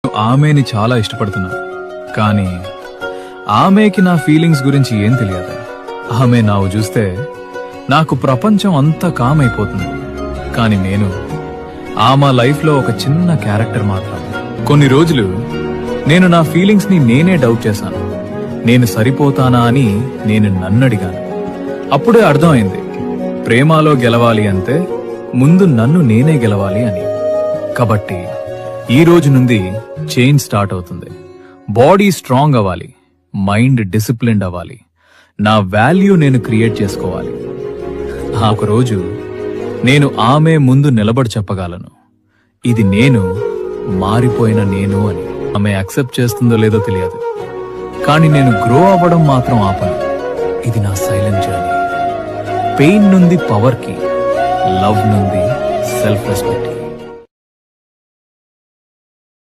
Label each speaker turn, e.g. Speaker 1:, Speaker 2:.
Speaker 1: ఆమెని చాలా ఇష్టపడుతున్నా, కానీ ఆమెకి నా ఫీలింగ్స్ గురించి ఏం తెలియదు. ఆమె నావు చూస్తే నాకు ప్రపంచం అంతా కామ్ అయిపోతుంది. కానీ ఆమె లైఫ్ లో ఒక చిన్న క్యారెక్టర్ మాత్రం. కొన్ని రోజులు నేను నా ఫీలింగ్స్ ని నేనే డౌట్ చేశాను. నేను సరిపోతానా అని నేను నన్ను అడిగాను. అప్పుడే అర్థమైంది, ప్రేమలో గెలవాలి అంటే ముందు నన్ను నేనే గెలవాలి అని. కాబట్టి ఈ రోజు నుండి చేంజ్ స్టార్ట్ అవుతుంది. బాడీ స్ట్రాంగ్ అవ్వాలి, మైండ్ డిసిప్లిన్డ్ అవ్వాలి, నా వాల్యూ నేను క్రియేట్ చేసుకోవాలి. ఒక రోజు నేను ఆమె ముందు నిలబడి చెప్పగలను, ఇది నేను, మారిపోయిన నేను అని. ఆమె యాక్సెప్ట్ చేస్తుందో లేదో తెలియదు, కానీ నేను గ్రో అవ్వడం మాత్రం ఆపను. ఇది నా సైలెంట్ జర్నీ. పెయిన్ నుండి పవర్ కి, లవ్ నుండి సెల్ఫ్ రెస్పెక్ట్ కి.